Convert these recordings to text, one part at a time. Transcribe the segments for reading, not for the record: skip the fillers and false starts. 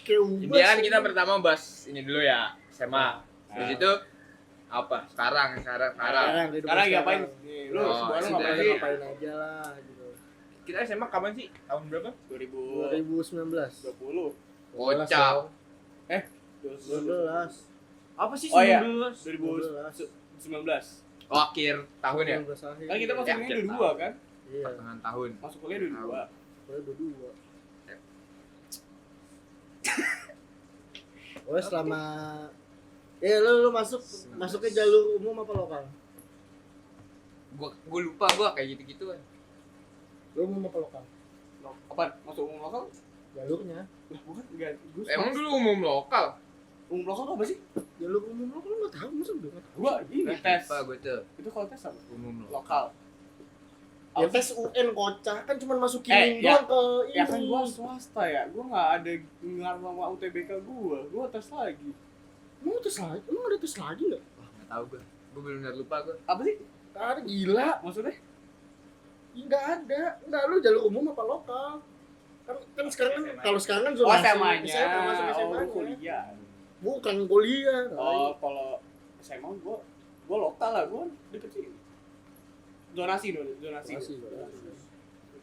Ini kan kita pertama bahas ini dulu ya, SMA. Terus itu apa? Sekarang ngapain? Nih, lu semua lu ngapain aja lah gitu. Kita SMA kapan sih? Tahun berapa? 2019. 2020. Kocak. 12. Apa sih 19? Oh iya, 2019. Oh, akhir tahun ya? 19 akhir. Kan kita masuk Ya, kuliah 22 kan? Iya. Pertengahan tahun. Masuk kuliah 22. Baru 22. Oh, selama lu masuknya jalur umum apa lokal? Gua lupa kayak gitu-gitu kan. Lu umum apa lokal? Apaan? Masuk umum lokal? Jalurnya. Lah bukan enggak. Emang dulu umum lokal? Umum lokal apa sih? Jalur umum lokal lu enggak tahu, masa udah enggak tahu? Gua ini tes. Lupa gue tuh. Itu kalau tes apa? Umum Lokal. Ya tes UN kocak kan cuma masukin ya. doang ke ini. Ya kan gua swasta ya. Gua enggak ada ngaruh sama UTBK gua tes lagi. Emang tes lagi? Emang ada tes lagi enggak? Wah, enggak tahu gue. Gue benar lupa gue. Apa sih? Enggak ada, gila. Maksudnya? Enggak ada. Enggak, lu jalur umum apa lokal? Kan sekarang kan kalau sekarang kan Oh, zonasi SMA-nya. masuk SMA Oh, kuliah. bukan kuliah. Oh, kalau SMA gua lokal lah, gua deket sini. Zonasi.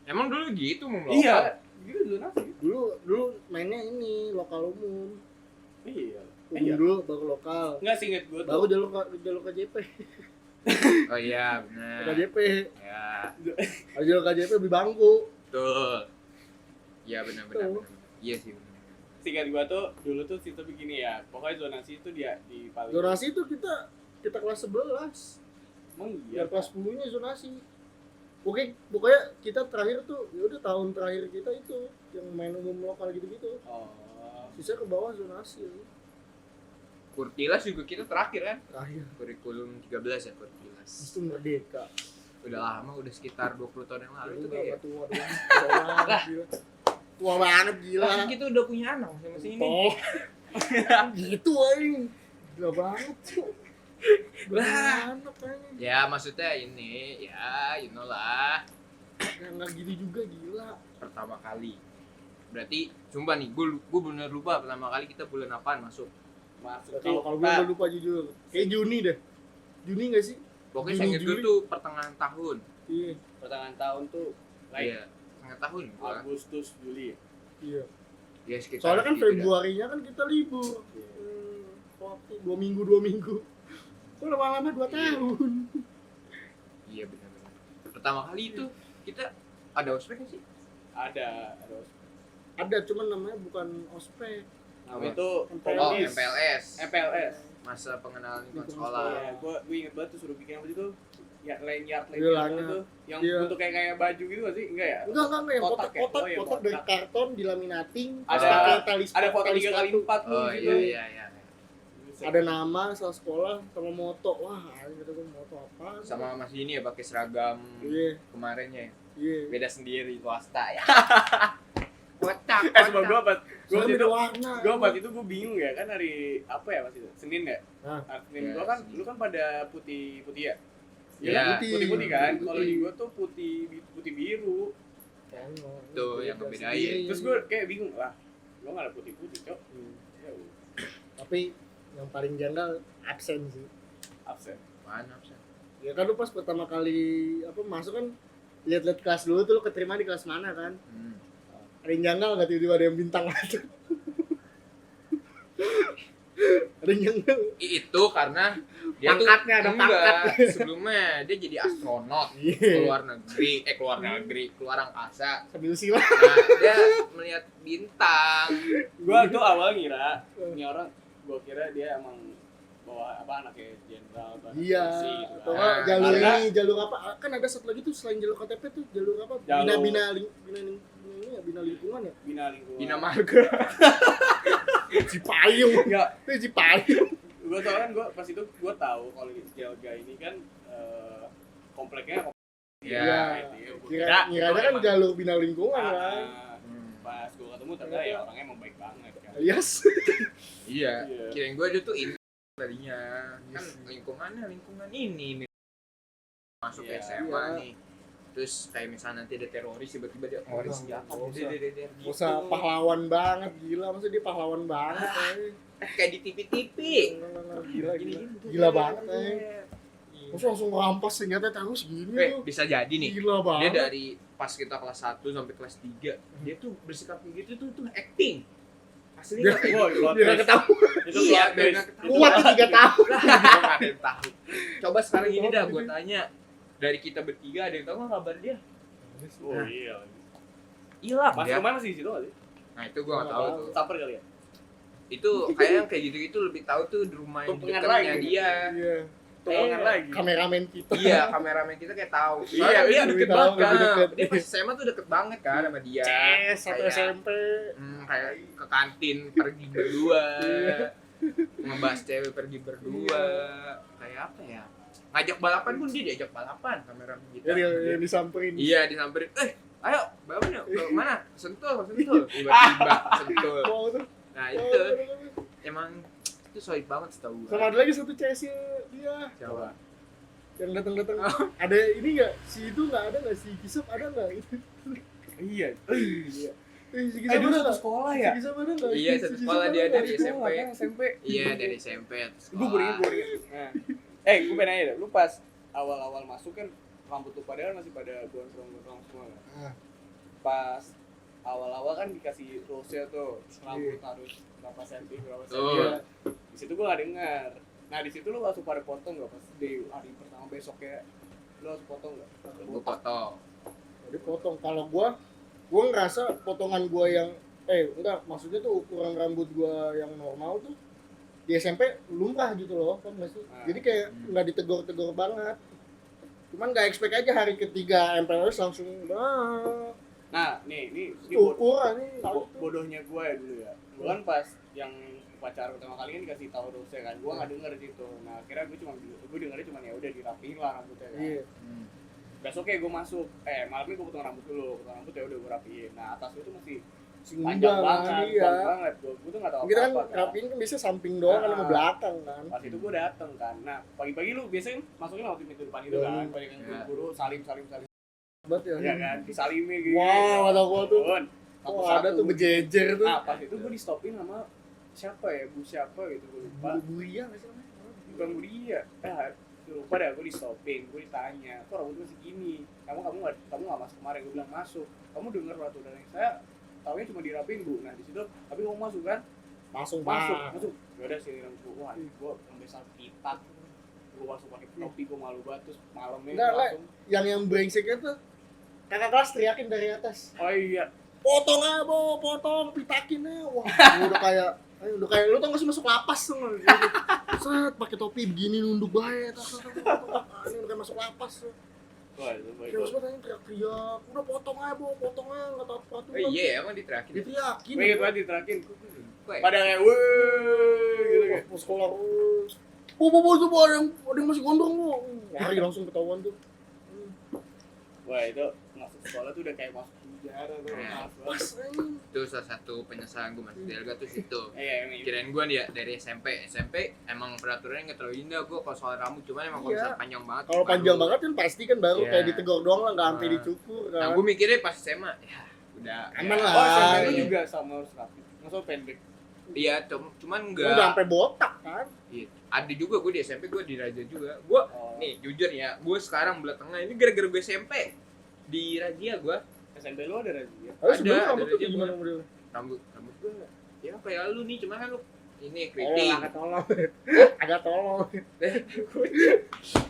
Emang dulu gitu umum lokal? Iya. Gitu zonasi. Dulu mainnya ini lokal umum. Iya. Umum dulu baru lokal. Enggak sih inget gua Baru tuh. jalur KJP. Oh iya, benar. KJP. Ya, Jalur KJP lebih bangku. betul. Iya benar. Iya sih benar. Singkat gua tuh dulu tuh sistem begini ya. Pokoknya zonasi itu dia di paling. Zonasi itu kita kelas 11. Emang Ya iya. kelas 10-nya zonasi. Oke, pokoknya kita terakhir tuh ya udah tahun terakhir kita itu yang main umum lokal gitu-gitu. Oh. Sisa ke bawah zonasi. Kurtilas juga kita terakhir kan? Terakhir. Kurikulum 13 ya Kurtilas. Itu merdeka. Udah lama, udah sekitar 20 tahun yang lalu itu Itu kayak. tua banget gila. Tua banget gila. Lah kita udah punya anak masing-masing ini. Oh. Gitu aing. Gila banget. Lah. Anak aing. Ya maksudnya ini, ya you know lah. Enggak gitu juga gila. Pertama kali. Berarti, sumpah nih, gue bener lupa pertama kali kita bulan apaan masuk. Kalau gue udah lupa jujur. Kayak Juni deh. Juni enggak sih? Pokoknya Juni, saya inget gue Juli. tuh pertengahan tahun. Iya. Pertengahan tahun tuh Iya, setengah tahun gua. Agustus Juli. Iya. Ya sekitar Soalnya kan gitu dah. Februarinya kan kita libur. Waktu 2 minggu. Kok lama-lama 2 tahun. Iya benar-benar. Pertama kali itu kita ada ospek nggak sih? Ada. Ada cuman namanya bukan ospek. Namanya itu Oh, MPLS. MPLS. Masa pengenalan lingkungan Lingkungan sekolah. Ya, gue inget banget tuh suruh bikin apa sih tuh? Ya, lanyard Iya, gitu lanyard. tuh. Yang Iya. bentuk kayak baju gitu nggak sih? Enggak ya? Enggak yang Kotak ya? kotak Oh, iya, kotak dari kotak. karton dilaminating Ada- terus pakai tali Ada foto tali 3x4 tuh Oh gitu. iya. ada nama asal sekolah sama moto. Wah kata gue moto apa Sama masih ini ya pakai seragam iya kemarinnya ya. iya Beda sendiri swasta ya. Kocak. Sebab gue pas soalnya itu beda warna pas itu gue bingung ya kan hari apa ya pas itu Senin ya. Hah? Hari Senin Ya, gue kan Senin. lu kan pada putih ya. Iya. Putih kan. Putih. Kalau di gue tuh putih biru. Tuh, yang ngebedain. Sendiri. Terus gue kayak bingung lah. Gue nggak ada putih cok. Ya udah, tapi yang paling janggal absen sih absen. Mana sih? ya kan lu pas pertama kali apa masuk kan lihat-lihat kelas dulu tuh lu keterima di kelas mana kan ada yang janggal nggak tiba-tiba ada yang bintang aja ada yang janggal Itu karena dia Pangkatnya, ada tuh enggak, pangkat. sebelumnya dia jadi astronot Iya. keluar angkasa. sambil silat Nah, dia melihat bintang. Gue tuh awal ngira ini orang, gue kira dia emang bawa apa anaknya jenderal atau anak iya polisi gitu atau kan. nggak jalur Karena- ini jalur apa kan ada satu lagi tuh selain jalur KTP tuh jalur apa Jalur- bina lingkungan ya Bina lingkungan. Bina marga. Cipayung Enggak, itu Cipayung gue tau kan gue pas itu gue tahu kalau di Ciaga ini kan kompleknya Ya. kira kan jalur bina lingkungan kan pas gue ketemu ternyata ya orangnya emang baik banget kan. yes Iya. Iya. Kirain gua itu tadinya kan lingkungan ini masuk Iya. SMA Iya. nih. Terus kayak misalnya nanti ada teroris tiba-tiba dia ngeluarin senjata. Nggak usah pahlawan banget, gila. Masa dia pahlawan banget, Kayak di TV-TV. Gila, gila banget, Masa langsung ngerampas senjata terus gini tuh. Bisa jadi nih. Gila Dia banget. dari pas kita kelas 1 sampai kelas 3, dia tuh bersikap kayak gitu tuh acting. Asli Dia- nggak kayak gitu. Dia nggak ketahuan. Itu Iya, plot biar twist. nggak ketahuan. Kuat 3 tahun. Nggak ada yang tahu. Coba sekarang gini dah, gue tanya dari kita bertiga ada yang tahu nggak kabar dia? Oh iya. Hilang Mas dia. kemana sih situ kali? Nah itu gue nggak tahu tuh. Saper kali ya? Itu kayaknya kayak gitu-gitu lebih tahu tuh di rumah yang Tumpengan dekatnya lagi. dia. Iya. Tolongan lagi. Kameramen kita. Iya, kameramen kita kayak tahu. Iya, Soalnya dia lebih deket tahu, banget lebih kan. deket. Dia pas SMA tuh deket banget kan sama dia. Satu Kayak- SMP. Kayak ke kantin pergi berdua. Iya. Ngebahas cewek pergi berdua. Kayak apa ya? Ngajak balapan pun dia diajak balapan kameramen kita. Jadi yang disamperin. Iya, disamperin. Ayo, balapan yuk. Ke mana? Sentul. Tiba-tiba sentul. Wow, tuh. Nah, itu emang itu solid banget setahu gua. Sama ada lagi satu CS-nya dia Coba. yang datang-datang. Ada ini nggak? Si itu nggak ada nggak? Si Kisap ada nggak? Itu. Iya. Si Eh Kisap dulu ada satu nggak? sekolah Si ya? Kisap ada nggak? Iya, Si satu Kisap sekolah ada dia nggak? dari SMP. SMP. Iya, dari SMP. Gue beringat. Nah. Gue pengen nanya deh, lu pas awal-awal masuk kan rambut lu pada kan masih pada gondrong-gondrong semua kan? Ah. Pas awal-awal kan dikasih rules-nya tuh rambut Iya. harus berapa senti, berapa Tuh. senti. Di situ gue gak denger. Nah di situ lu langsung pada potong gak pas di hari pertama besoknya? Lu langsung potong gak? Gua potong. Jadi potong. Kalau gua ngerasa potongan gua yang enggak, maksudnya tuh ukuran rambut gua yang normal tuh di SMP lumrah gitu loh, kan nggak sih? Jadi kayak nggak ditegur-tegur banget. Cuman nggak expect aja hari ketiga MPLS langsung Nah ini ukuran nih. bodohnya gue ya dulu ya. Gue kan pas yang pacar pertama kali kan dikasih tahu rules-nya kan, gue nggak denger di situ. Nah akhirnya gue dengernya cuma ya udah dirapiin lah rambutnya kan. Iya. Besoknya gue masuk, malamnya gue potong rambut dulu, potong rambut ya udah gue rapiin. Nah atas itu masih Sing panjang juga banget, kan, panjang banget. Gue tuh nggak tahu Kita kan apa-apa kan. rapiin kan biasa samping doang kan sama Ah. belakang kan. Pas itu gue dateng kan. Nah pagi-pagi lu biasanya masuknya lewat pintu depan itu kan, banyak yang Ya. buru-buru salim. Banget ya. Iya kan, disalimi gitu. Wow, ada gua tuh. Bun, Oh, satu-satu. ada tuh bejejer tuh. Nah pas itu gue di stopin sama siapa ya, Bu siapa gitu gue lupa. Buria nggak sih namanya? Bukan Budia. Lupa dah, gue di stopin, gue ditanya, kok rambut masih gini? Kamu nggak masuk kemarin? Gue bilang masuk. Kamu dengar peraturan yang saya taunya cuma dirapin Bu. Nah di situ, tapi kamu masuk kan? Masuk. Masuk. Ya udah sini rambut gue. Wah, gue sampai saat pitak. Gue masuk pakai topi, gue malu banget. Terus malamnya Nggak, langsung. Yang brengseknya tuh kakak kelas teriakin dari atas. Oh iya. Potong aja, Bo, potong, pitakin aja. Wah, udah kayak lu tau gak sih masuk lapas tuh. Gitu. Set, pakai topi begini nunduk bae. Ini udah kayak masuk lapas tuh. Wah, itu baik. Kayak semua teriak-teriak. Udah potong aja, Bo, potong aja, enggak tahu peraturan. Iya, emang diterakin. Diteriakin. Gue inget banget diterakin. Gue Pada kayak weh gitu kayak. Pas sekolah. Bu, itu Bu, ada yang masih gondrong, Bu. Lari langsung ketahuan tuh. Wah, itu masuk sekolah tuh udah kayak masuk penjara tuh. Iya. Maaf Pas banget. anjing. itu salah satu penyesalan gue masuk Delga tuh situ. Iya, ini. Kirain gue nih ya dari SMP emang peraturannya nggak terlalu indah gue kalau soal rambut, cuman emang kalau Iya. misalnya panjang banget. Kalau panjang banget kan pasti kan baru Iya. kayak ditegur doang lah, nggak sampai Ah. dicukur Nah, kan. gue mikirnya pas SMA, ya udah Aman ya, lah. Oh, SMP lu iya. juga sama harus rapi. Masa pendek. Iya, cuman Udah enggak. sampai botak kan. Iya. Ada juga gue di SMP, gue di Raja juga. Gue Oh. nih jujur ya, gue sekarang belah tengah ini gara-gara gue SMP di Raja gue SMP lu ada razia? Tapi Ada, sebenarnya rambut ada tuh dia gimana gua. modelnya? rambut gue ya kayak lu nih, cuman kan lu ini Oh, keriting. agak tolong. Agak tolong.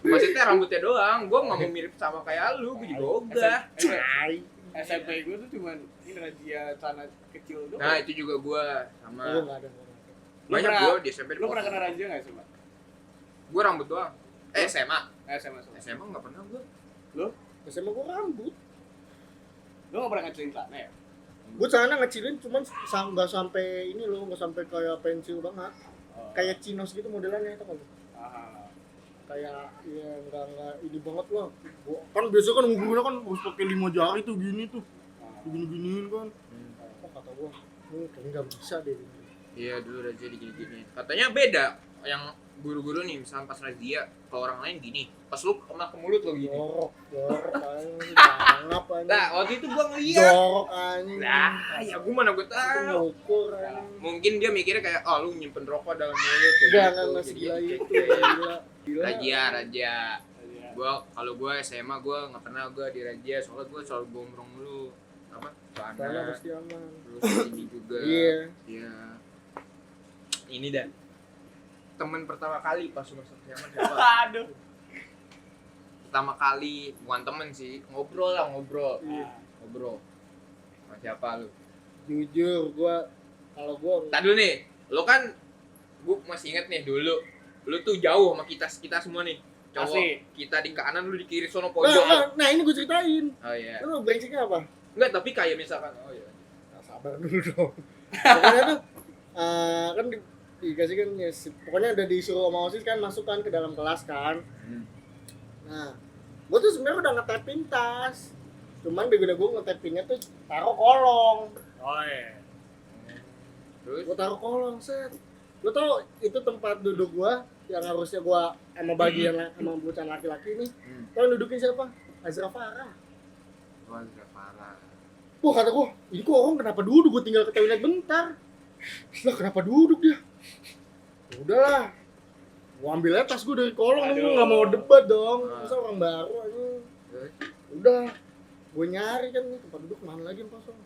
Maksudnya rambutnya doang, gue nggak mau mirip sama kayak lu, gue juga ogah. Cai. SMP gue tuh cuman ini razia celana kecil doang. Nah itu juga gue sama Oh, enggak ada. Lu banyak pernah- gue di SMP. Lu pernah kena razia nggak sih, Mbak? Gue rambut doang. SMA SMA. SMA nggak pernah gue. SMA gua rambut. Lu nggak pernah ngecilin celana ya? Gua celana ngecilin cuman nggak sampai ini loh, nggak sampai kayak pensil banget. Oh. Kayak chinos gitu modelannya itu kan. Ah. Kayak ya enggak ini banget lah. Kan biasa kan gurunya kan harus pakai 5 jari tuh gini tuh. Ah. Gini-giniin kan. Oh, kata gua, kayaknya enggak bisa deh. Iya dulu razia digini-gini. Katanya beda yang guru-guru nih, misalnya pas razia ke orang lain gini, pas lu kena ke mulut lo gini. Jorok anjing, bangap anjing. Nah, waktu itu gua ngeliat. Jorok anjing. Lah, ya gua mana gua tahu. Ngukur anjing. Mungkin dia mikirnya kayak, oh lu nyimpen rokok dalam mulut kayak Jangan gitu. nggak Jadi segila dia itu, dicek. gila. Razia. Kalau gua SMA gua nggak pernah gua dirazia, soalnya gua selalu gombrong dulu. Apa? Karena Celana. pasti aman. Terus ini juga. Iya. Iya. Ini dah. Temen pertama kali pas lu masuk SMA siapa? Aduh. Pertama kali, bukan temen sih, ngobrol. Iya. Ngobrol. Sama siapa lu? Jujur kalau gua Tadi dulu nih, lu kan gua masih inget nih dulu. Lu tuh jauh sama kita semua nih. Cowok Asli. kita di kanan, lu di kiri sono pojok. nah ini gue ceritain. Oh iya. Lu brengseknya apa? Enggak, tapi kayak misalkan Nah, sabar dulu dong. Pokoknya tuh kan dikasih kan ya, pokoknya udah disuruh sama OSIS kan masuk kan ke dalam kelas kan. Nah, gue tuh sebenarnya udah ngetapin tas. Cuman beda gue ngetapinnya tuh taruh kolong. Oh iya. Terus Gue taruh kolong set. Lo tau itu tempat duduk gue yang harusnya gue sama bagian sama bocah laki-laki nih. Tau yang dudukin siapa? Azra Farah. gua udah parah. Wah kata gue, ini kok orang kenapa duduk? Gue tinggal ke toilet bentar. Lah kenapa duduk dia? Udahlah, gue ambil aja tas gue dari kolong. Gue nggak mau debat dong. Masa orang baru aja. Terus Udah, gue nyari kan nih tempat duduk mana lagi yang kosong.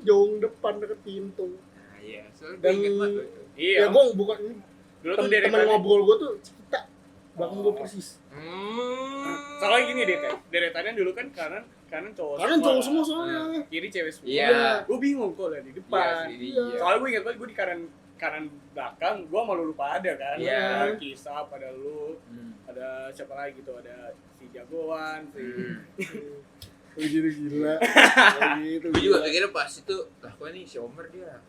Jauh depan deket pintu. nah iya, soalnya Dan- gue inget banget tuh. Iya. Ya gue bukan Dulu tuh temen ngobrol gue tuh cerita belakang gue persis. Soalnya gini deh, deretannya dulu kan kanan cowok Karena cowok semua soalnya. kiri cewek semua. Iya. Gue bingung kok lah di depan. Iya. Soalnya gue ingat banget gue di kanan belakang, gue malu lupa ada kan. Iya. Ada Kisah, ada lu, ada siapa lagi gitu, ada si Jagoan, si Gitu gila. Kayak gitu. Gue juga kira pas itu, lah kok nih si Omer dia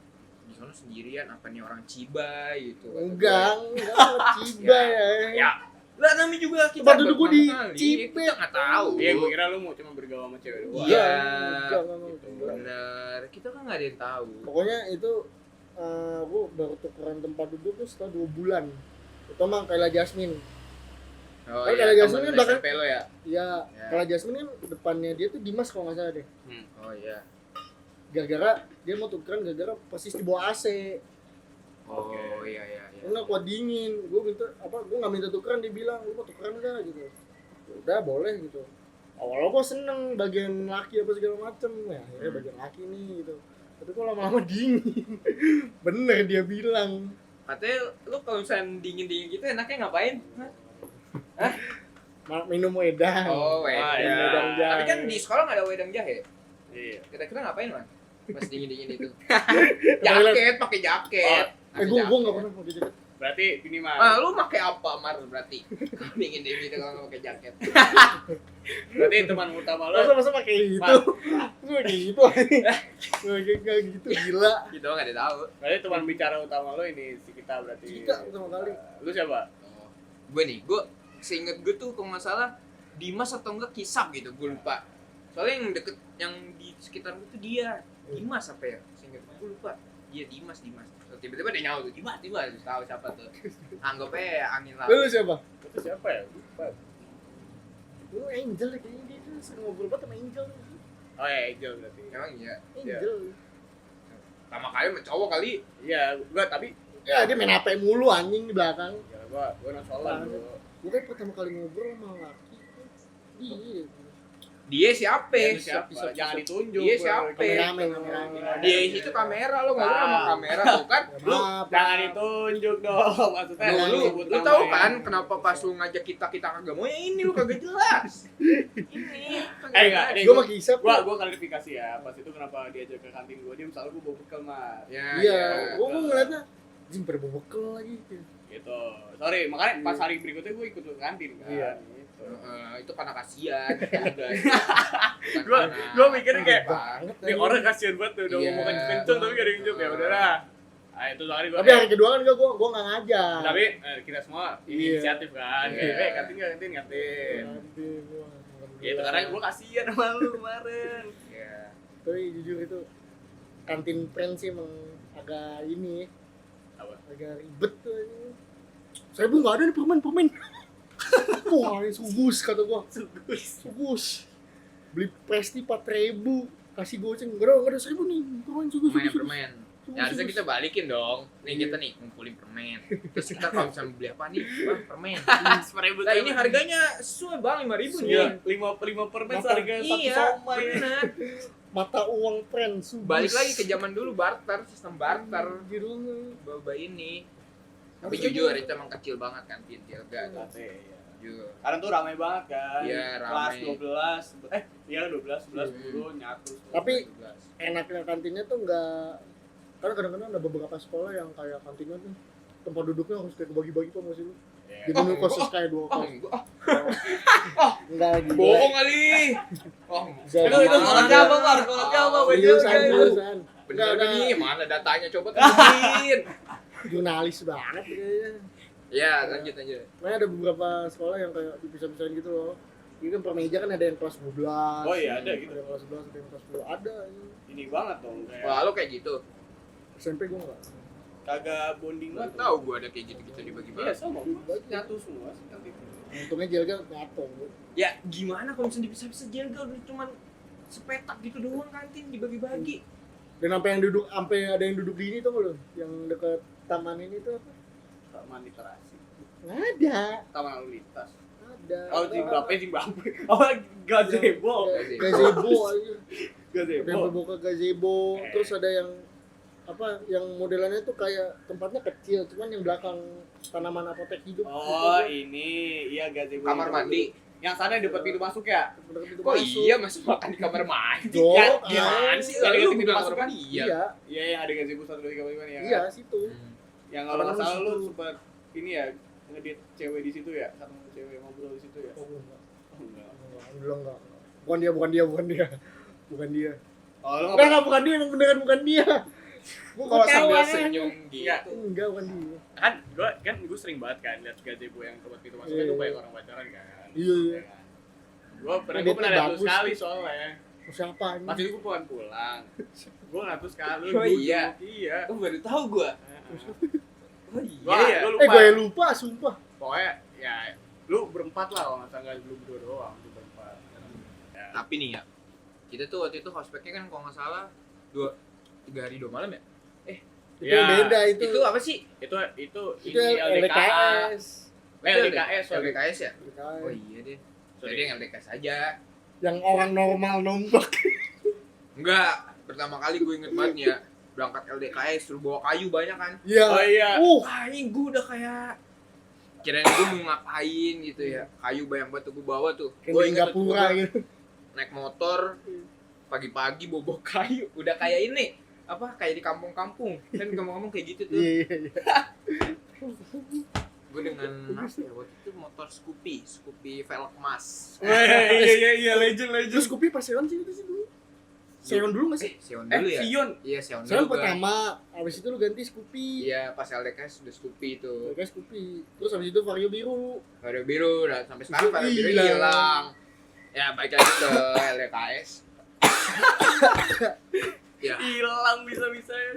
di sana sendirian, apa nih orang Cibai gitu. kata Enggak ciba ya. Ya, lah namanya juga kita Tempat duduk gua pertama di kali, Cipe. kita nggak tahu. Iya, gue kira lu mau cuma bergaul sama cewek doang. Iya. Enggak, memang. Bener, kita kan nggak ada yang tahu. Pokoknya itu gue baru tukeran tempat duduk tuh setelah 2 bulan. Itu mah Kayla Jasmine. Oh Kan iya, kalau Jasmine temen kan bahkan- SMP lo ya? Ya, Ya. Kayla Jasmine kan depannya dia tuh Dimas kalau nggak salah deh. Oh iya. Gara-gara dia mau tukeran gara-gara persis di bawah AC. Oh Oke. iya iya iya. Enggak kuat dingin. Gue nggak minta tukeran, dia bilang, "Lu mau tukeran enggak?" gitu. Udah boleh gitu. Awalnya gue seneng bagian laki apa segala macem. Ya, akhirnya bagian laki nih gitu. Tapi kok lama-lama dingin. Bener dia bilang. Katanya lu kalau misalnya dingin-dingin gitu enaknya ngapain? Minum wedang. Oh, wedang. Wedang jahe. Tapi kan di sekolah nggak ada wedang jahe. Iya. Kira-kira ngapain, Man? Pas dingin-dingin itu. Jaket, pakai jaket. Gue nggak pernah pakai jaket. Berarti gini mah. Ah, lu pakai apa, Mar, berarti? Dingin-dingin itu kalau nggak pakai jaket. Berarti teman utama lo. Masa pakai gitu? Masa pakai gitu? Kayak gitu gila. Gitu nggak ada tahu. Berarti teman bicara utama lo ini si kita berarti. Kita pertama kali. Lu siapa? Oh. Gue seinget gue tuh kalau nggak salah Dimas atau enggak Kisap gitu, gue lupa. Soalnya yang deket, yang di sekitar gue tuh dia Dimas apa ya? Seinget gue lupa. Dia Dimas. So, tiba-tiba dia nyawa tuh Dimas, tahu siapa tuh. Anggapnya angin laut. Lu siapa? Itu siapa ya? Lupa. Lu Angel kayaknya dia tuh sering ngobrol banget sama Angel. Oh ya, Angel berarti. Emang iya. Angel. Pertama kali sama cowok kali. Iya, gua tapi Ya dia main HP mulu anjing di belakang. ya gua nosolan dulu. Gue kan pertama kali ngobrol sama laki. Iya. Dia siapa? Itu siapa? Jangan ditunjuk. Dia siapa? Kameramen. Dia itu kamera lo ngobrol sama kamera tuh kan. Lu Jangan ditunjuk dong. Maksudnya lu sebut lu nama tahu ya. kan kenapa pas lu ngajak kita kagak mau ya ini lu kagak jelas. Ini Enggak, nih, Gue sama Kisap. gua klarifikasi ya. Pas itu kenapa diajak ke kantin gua, dia misalnya gua bawa bekal mah. Ya, Iya. Gue ngeliatnya. Jing pada bawa bekal lagi. Gitu. Sorry, makanya pas hari berikutnya gua ikut ke kantin kan. Iya. Gitu. itu karena kasihan udah. Gua mikirnya kayak banget. ini orang kasihan banget tuh udah Iya. ngomong kenceng tapi gak ada yang jawab. Ya udahlah. Ah itu hari gua. Tapi hari kedua kan gue nggak ngajak. Tapi kita semua Iya. inisiatif kan. Iya. Kayak kantin. Gitu karena gua kasihan sama lu kemarin. Iya. Tapi jujur itu kantin friend sih emang agak ini Apa? agak ribet tuh ini. Saya bu nggak ada nih permen. Wah ini sugus kata gua. Sugus. Beli Presti 4.000 kasih goceng. Nggak ada 1.000 nih permen sugus. Permen. Ya harusnya kita balikin dong. Nih kita nih ngumpulin permen. Terus kita kalau misalnya beli apa nih? Bang, permen. 10.000. Nah ini harganya sesuai bang 5.000 nih. Iya, 5 permen seharga 1 Iya, somai. bener. Mata uang tren sugus. Balik lagi ke zaman dulu barter, sistem barter. Gitu. Bawa ini. Tapi Harusnya jujur gua- itu emang kecil banget kan Tilga tuh. Jujur. Sekarang tuh ramai banget kan. Iya, Kelas ramai. 12. Iya 12, 11, 10 nyatu. Tapi enaknya kantinnya tuh nggak, karena kadang-kadang ada beberapa sekolah yang kayak kantinnya tuh tempat duduknya harus kayak kebagi-bagi tuh masih lu. Di menu khusus kayak 2 kos. Enggak lagi. Bohong kali. Oh, Itu sekolahnya apa, Mar? Sekolahnya apa? Seriusan. bener Nggak ada. nih, mana datanya coba tunjukin. Jurnalis banget kayaknya. Ya, lanjut. Nah ada beberapa sekolah yang kayak dipisah-pisahin gitu loh. Ini kan per meja kan ada yang kelas 12. Oh iya, ada gitu. Ada yang kelas 11, ada yang kelas 10. Ada. Ini banget dong kayak. Wah, lo kayak gitu. SMP gua enggak. Kagak bonding Nggak banget. tahu gua ada kayak gitu-gitu Iya, dibagi-bagi. sama. Nyatu semua sih nanti. Untungnya jelga nyatong. Ya, gimana kalau misalnya dipisah-pisah jelga udah cuman sepetak gitu doang kantin dibagi-bagi. Dan sampai ada yang duduk di ini tuh lo, yang dekat taman ini tuh apa? Taman literasi. Nggak ada. Taman lalu lintas. Ada. Oh, Zimbabwe. Oh, gazebo. Gazebo aja. Ada yang Gazebo. berbuka gazebo, terus ada yang apa yang modelannya tuh kayak tempatnya kecil, cuman yang belakang tanaman apotek hidup. Oh, ini iya gazebo. Kamar mandi. Yang sana depan pintu masuk ya? Dekat pintu Kok masuk. iya masih makan di kamar mandi? Dok, Ya, ah. gimana sih? Yang Lalu dekat lu pintu bilang masuk kamar kan? mandi? Iya, Iya, yang ada gazebo 1 2 3 4 5 ya. iya situ. Yang kalau nggak salah lu Situ. sempat ini ya ngedit cewek di situ ya, sama cewek ngobrol di situ ya. Oh, enggak. Oh, enggak. Enggak. Bukan dia. Bukan dia. Oh, lu Enggak, bukan dia, emang beneran bukan dia. Gua Kalau ketawa. sambil senyum Enggak. gitu. Enggak, bukan dia. kan gue sering banget kan lihat gazebo yang tempat pintu masuk Iya, itu iya. banyak orang pacaran kan. Iya. Gue pernah Editnya lihat tuh bagus. sekali soalnya. Siapa ini? Pas itu gue pulang. Gue ngeliat tuh sekali. Oh, iya? Iya. Oh, baru tahu gua. Oh Gua iya. lupa. Gue lupa, sumpah. Pokoknya ya lu berempat lah kalau nggak salah, lu berdua doang, lu berempat. Ya. Tapi nih ya, kita tuh waktu itu hospeknya kan kalau nggak salah 3 hari 2 malam ya? Itu yang beda itu. Itu apa sih? Itu Itu ini LDKS. LDKS, sorry. LDKS ya? LDKS. Oh iya deh. Sorry. Jadi yang LDKS aja. Yang orang normal nombak. Enggak, pertama kali gue inget banget nih ya, berangkat LDKS suruh bawa kayu banyak kan. Iya. Oh iya. Anjing gue udah kayak kirain gue mau ngapain gitu ya. Kayu banyak banget tuh gue bawa tuh. Kayak Gue di inget Singapura gua gitu. naik motor pagi-pagi bawa kayu. Udah kayak ini apa kayak di kampung-kampung kan di kampung-kampung kayak gitu tuh. Iya. Gue dengan apa ya waktu itu motor Scoopy velg emas. Iya, legend. Terus Scoopy pas Seon sih itu sih dulu. Seon dulu nggak sih? Seon dulu ya? Sion. Iya Seon Seon dulu kan. pertama, abis itu lu ganti Scoopy. Iya pas LDKS udah Scoopy itu. Kayak Scoopy. Terus abis itu Vario biru. Vario biru udah sampai sekarang Vario biru Hilang. hilang. Ya balik lagi ke LDKS. Ya Hilang bisa-bisa ya.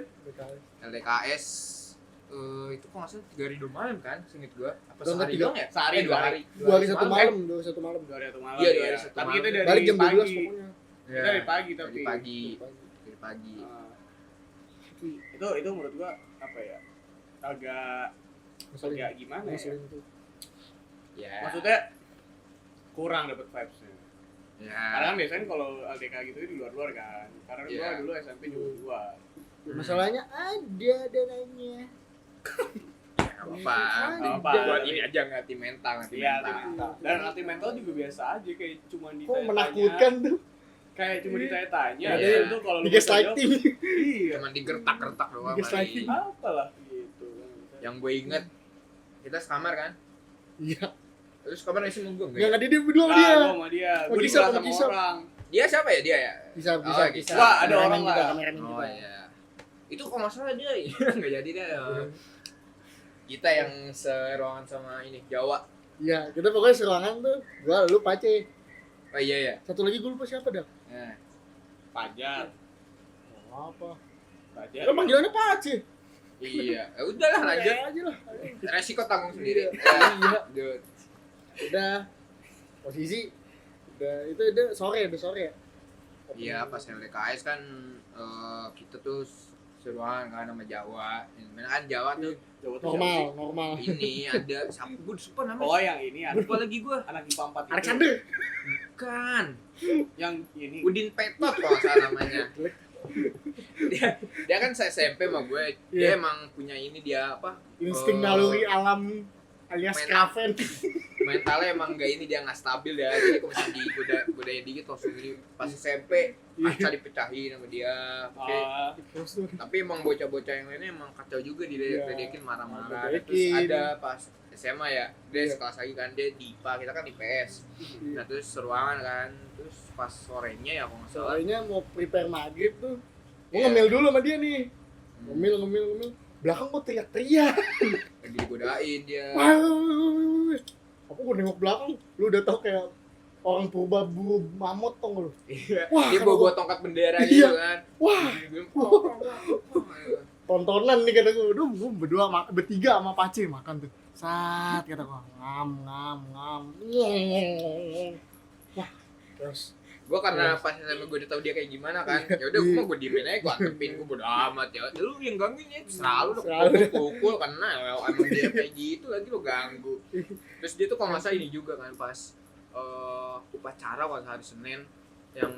LDKS itu kok nggak salah 3 hari 2 malam kan, seinget gua. Apa Enggak, sehari tiga- doang ya? sehari, 2 dua hari. 2 hari 1 kan? malam, 2 hari 1 malam. 2 hari 1 malam. Iya, 2 hari 1 Tapi malam. kita dari Balik jam 12 pagi. pokoknya. Ya, Dari pagi tapi. dari pagi. Dari pagi. Ah. Itu menurut gua apa ya? Agak gimana ya? Ngeselin tuh. Ya. Maksudnya kurang dapet vibes-nya. Ya. Karena kan biasanya kalau LDK gitu di luar-luar kan. Karena Iya. gua dulu SMP juga di luar. Masalahnya ada dananya. Nggak apa-apa. apa-apa. Buat ini aja ngerti mental, ngerti Iya, mental. anti mental. Dan anti mental juga biasa aja kayak cuma Kok ditanya. menakutkan tuh. Kayak cuma ditanya-tanya. Iya. Ada itu kalau lu Di bisa jawab, gaslighting. iya. Cuman digertak-gertak doang. Gaslighting. kali. Apalah gitu. Yang gue inget kita sekamar kan. Iya. Terus kamar isi sama gue Enggak dia berdua sama Nah, dia. gua sama dia. Gua Kisah, dikelas sama kisah. orang. Dia siapa ya dia ya? Bisa. Oh, bisa. Wah, ada Kameramen orang kita, lah. kameramen Oh kita. iya. Itu kok masalah dia nggak jadi deh. Kita yang seruangan sama ini Jawa. Iya, kita pokoknya seruangan tuh. Gua lu Pace. Oh iya ya. Satu lagi gua lupa siapa dah. Pajar. Oh, apa? Pajar. Kan panggilannya Pace. Iya, ya udahlah lanjut. aja lah. Resiko tanggung sendiri. Iya. Lanjut. Udah posisi udah sore ya. Iya, pas LDKS kan kita tuh seruan kan sama Jawa. Sebenarnya kan Jawa tuh Jawa tuh siapa sih? normal. ini ada siapa gue lupa namanya. Oh yang ini Lupa lagi gue. anak IPA 4 itu. Alexander. Kan Yang ini. Udin Petot kalau nggak salah namanya. dia kan SMP sama gue. Dia Iya. emang punya ini dia apa? Insting naluri alam alias Main- Kraven. Mentalnya emang gak ini, dia nggak stabil ya. Jadi kalau misalnya digodain dikit langsung ini pas SMP kaca dipecahin sama dia. Oke. Terus tuh Tapi emang bocah-bocah yang lainnya emang kacau juga Iya. diledekin marah-marah. Diledekin. Terus ada pas SMA ya, dia Iya. sekelas lagi kan, dia di IPA, kita kan IPS. Nah terus seruangan kan, terus pas sorenya ya kalau nggak salah. soalnya mau prepare maghrib tuh. Gua Iya. ngemil dulu sama dia nih. Ngemil. Belakang gua teriak-teriak. Lagi digodain dia. Wah, aku gua nengok belakang, lu udah tau kayak orang purba buru mamut tau gak lu? Iya. Wah, Dia kalau bawa tongkat bendera Iya. gitu kan. Wah, tontonan nih kata gua. Aduh, gua bertiga sama Pace makan tuh. Sat kata gua, ngam. Wah, terus Gue karena pas SMA gue udah tau dia kayak gimana kan, ya udah gue mau gue diemin aja, gue antepin, gue bodo amat ya. Lu yang gangguin ya selalu pukul karena emang dia kayak gitu lagi lo ganggu. Terus dia tuh kalau nggak salah ini juga kan pas upacara waktu hari Senin yang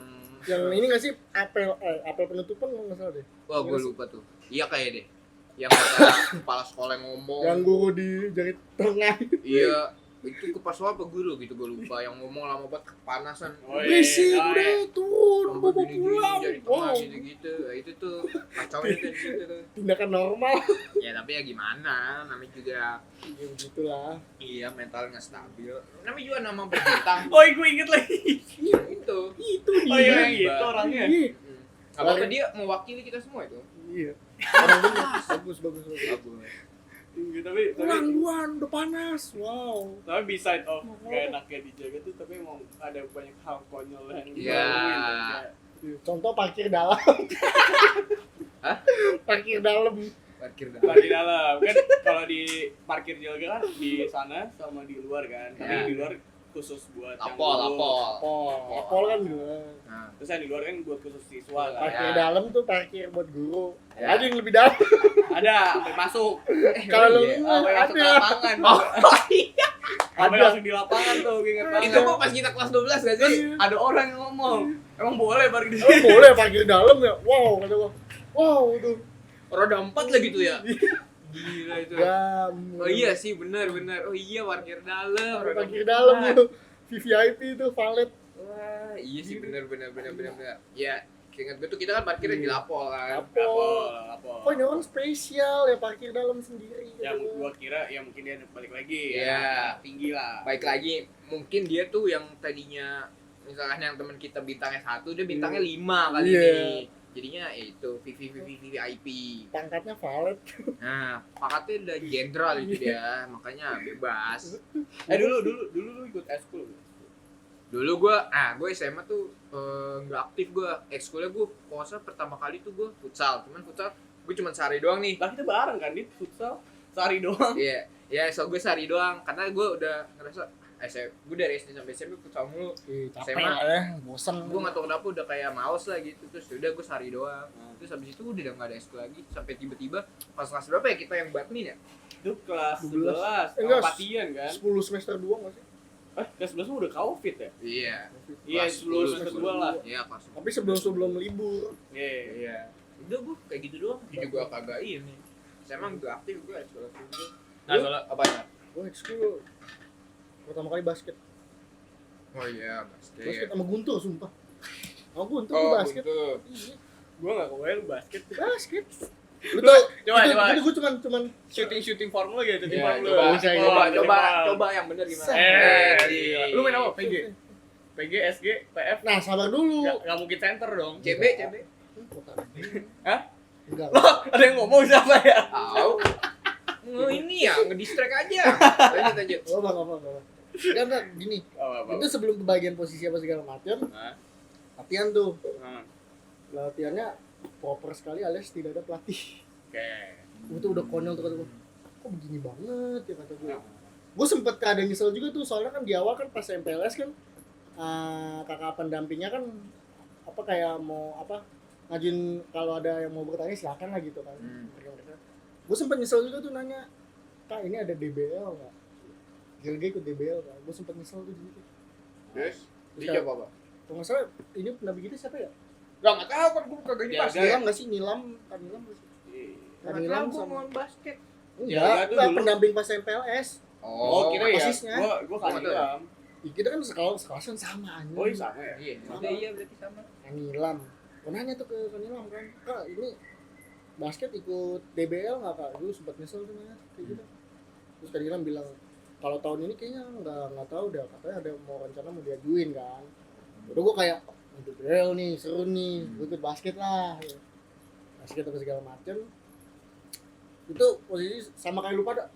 yang ini nggak sih apel penutupan nggak salah deh. wah gue lupa tuh. Iya kayak deh. Yang kata kepala sekolah yang ngomong. Yang guru di jari tengah. Iya. Itu kepala apa guru gitu gue lupa, yang ngomong lama banget kepanasan. Oh, iya. Berisik Oh, udah iya. turun, Sampai gua mau gini-gini, pulang. jadi tengah Wow, gitu-gitu. Nah, itu tuh kacaunya tuh di situ tuh. tindakan normal. Ya tapi ya gimana, namanya juga Ya begitulah. iya mental nggak stabil. Namanya juga nama berbintang. Oh, gue inget lagi. Iya itu. Itu Oh dia. iya, yang itu orangnya. Iya. Apakah dia mewakili kita semua itu? Iya. Orang bener. Bagus. Bagus. Tapi Pulang udah panas. Wow. beside of gak enaknya dijaga tuh, tapi emang ada banyak hal konyol yang Iya. dilakuin. Contoh parkir dalam. Hah? Parkir dalam. Parkir dah. Parkir dalam kan, kalau di parkir jaga kan di sana sama di luar kan. Tapi Ya. di luar khusus buat yang Apol. Apol. Apol kan dua. Nah, Terus yang di luar kan buat khusus siswa kan. Parkir Ya. dalam tuh parkir buat guru. Ya. Ada yang lebih dalam. Ada sampai masuk. Kalau lu iya. Sampai masuk ke ada. lapangan. Oh, iya. Sampai Ada. langsung di lapangan tuh, gue inget banget. Itu mau pas kita kelas 12 gak sih? Ada orang yang ngomong, emang boleh parkir di Oh, sini? boleh parkir dalam ya? Wow, kata gua. Wow, tuh. Roda 4 lagi tuh ya. Gila itu. Gam. Oh iya sih, benar. Oh iya, parkir dalam. roda Parkir 4. dalam tuh. VVIP tuh valet. Wah, iya sih benar. Ya, ingat gue tuh kita kan parkirnya di Lapol kan. Lapol. Oh, ini orang spesial ya parkir dalam sendiri. Yang gua kira ya mungkin dia balik lagi Iya. ya, tinggi lah. Baik lagi, mungkin dia tuh yang tadinya misalkan yang teman kita bintangnya 1, dia bintangnya 5 kali Iya. ini. Jadinya ya itu VVIP. Pangkatnya valet. Nah, pakatnya udah jenderal itu dia, makanya bebas. Dulu lu ikut eskul. Dulu gue SMA tuh nggak aktif gue. Ekskulnya gue puasa pertama kali tuh gue futsal. Cuman futsal gue cuma sehari doang nih. Lah kita bareng kan di futsal sehari doang. Iya, ya so gue sehari doang karena gue udah ngerasa gue dari SD sampai SMP futsal mulu. Capek SMA. lah ya, bosan. Gue nggak tahu kenapa udah kayak males lah gitu. Terus udah gue sehari doang. Terus habis itu udah nggak ada ekskul lagi sampai tiba-tiba pas kelas berapa ya kita yang badmin ya? Itu kelas 12. 11 Enggak, Patian kan. 10 semester 2 nggak sih? Kelas 11 mah udah Covid ya? Iya. Iya, Kelas 10 semester 10. 2 lah. Iya kelas. Tapi sebelum libur. Iya. Iya. Udah gue kayak gitu doang. Itu juga kagak ini. Saya emang gak aktif gue ekskul. Nah, soalnya apanya? Gue ekskul pertama kali basket. Oh iya, Basket basket. sama Guntur sumpah. Sama Guntur Oh, gua basket. Guntur. Iya, Gua enggak kebayang lu basket. basket. Lu Coba, tau, coba. itu gue cuman Shooting formula gitu, shooting Ya, formula. coba yang bener gimana? Gila. Lu main apa? PG, SG, PF. Nah, sabar dulu. Enggak mungkin center dong. CB. Hah? Enggak. Loh, ada yang ngomong siapa ya? Tahu. Oh, ini ya, ngedistract aja. Lanjut. Oh, apa. Enggak, gini. Apa? Itu sebelum kebagian posisi apa segala macam. Hah? Latihan tuh. Hah. Latihannya proper sekali alias tidak ada pelatih. Oke. Gue tuh udah konyol tuh, kata gue, kok begini banget ya, kata gue. Gue sempet ada nyesel juga tuh, soalnya kan di awal kan pas MPLS kan kakak pendampingnya kan apa kayak mau apa ngajuin kalau ada yang mau bertanya silakan lah gitu kan. Gue sempet nyesel juga tuh nanya, kak ini ada DBL nggak? Gilga ikut DBL kan? Gue sempet nyesel tuh gitu. Terus dia jawab apa? Kalau nggak salah ini pendamping kita siapa ya? Gak tahu kan gue kagak Ya, pas. Nilam nggak sih? Nilam kan Nilam nggak sih? Kan Gak Nilam tahu gue sama mau basket. enggak tuh enggak dulu. pendamping pas MPLS. Oh, kira ya. basisnya. Gua kan Nilam. Kita kan sekolahan sama aja. Oh, iya sama ya. Iya, Sama. iya berarti sama. Kan Nilam. Gue nanya tuh ke Nilam kan, kak ini basket ikut DBL nggak kak? Dulu sempat nyesel tuh nanya kayak gitu. Terus Kak Nilam bilang kalau tahun ini kayaknya nggak tahu dah, katanya ada mau rencana mau diajuin kan. Udah gue kayak DBL nih seru nih, gue ikut basket lah. Ya. Basket apa segala macem. Itu posisi sama kayak lu pada.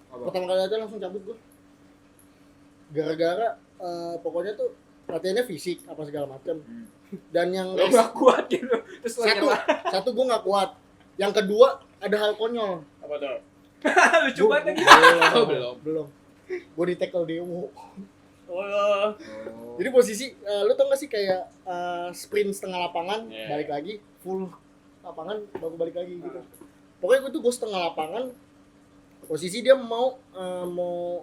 Pertama kali aja langsung cabut gue. Gara-gara pokoknya tuh latihannya fisik apa segala macam. Dan yang Lo gak kuat gitu. Terus lo nyerah. satu gue nggak kuat. Yang kedua ada hal konyol. Apa tuh? Lucu banget lagi. Belum. Gue di tackle Dewo. Oh. Jadi posisi lu tau gak sih kayak sprint setengah lapangan, Yeah. balik lagi full lapangan baru balik lagi gitu. Pokoknya gue setengah lapangan. Posisi dia mau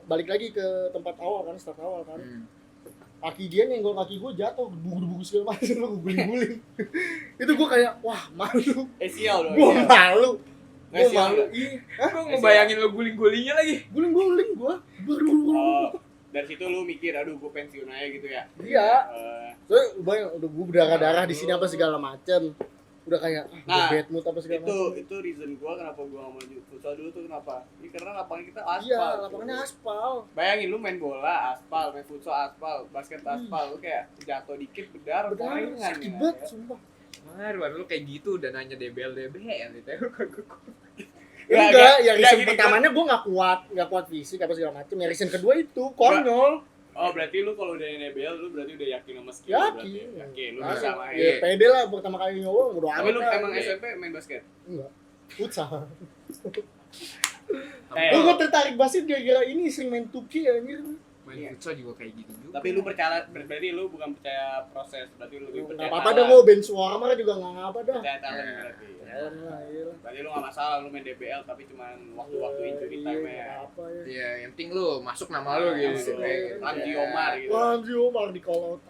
balik lagi ke tempat awal kan, start awal kan. Kaki dia nyenggol kaki gue jatuh, bugu-bugu segala macam, gue guling-guling. Itu gue kayak wah malu. Sial dong. Gue malu. Gue Nggak sial malu. lu. Iya. Gue ngebayangin lo guling-gulingnya lagi. Guling-guling gue. Oh, dari situ lu mikir, aduh gue pensiun aja gitu ya. Iya. Eh, Soalnya bayang udah gue berdarah-darah di sini apa segala macam. Udah kayak Nah, bad mood apa segala macam. itu reason gua kenapa gua nggak maju futsal dulu tuh kenapa? Ini karena lapangan kita Iya, aspal. lapangannya aspal. Bayangin lu main bola aspal, main futsal aspal, basket aspal, lu kayak jatuh dikit bedar, Benar, korengan, sakit ya. banget sumpah. Baru lu kayak gitu udah nanya DBL gitu ya. Enggak, ya reason gini, pertamanya gue nggak kuat fisik apa segala macam. Ya reason kedua itu konyol. Oh, berarti lu kalau udah NBL lu berarti udah yakin sama skill lu Yakin. berarti. Yakin lu Nah, bisa main. Ya pede lah pertama kali nyoba udah Tapi lu amat. emang Iya. SMP main basket? Enggak. Futsal. Eh, Gue tertarik basket gara-gara ini sering main 2K anjir. Main futsal juga kayak gitu juga. Tapi lu percaya, berarti lu bukan percaya proses, berarti lu lebih Enggak percaya apa-apa dah talent. gue bench warmer juga enggak ngapa dah. Percaya talent berarti. Jalan lah, iya. Berarti lu gak masalah lu main DBL tapi cuman waktu-waktu injury time ya. Apa ya? Iya, yang penting lu masuk nama lu gitu. Masuk, Kayak Ramzi gitu. Omar gitu. Ramzi Omar di call out.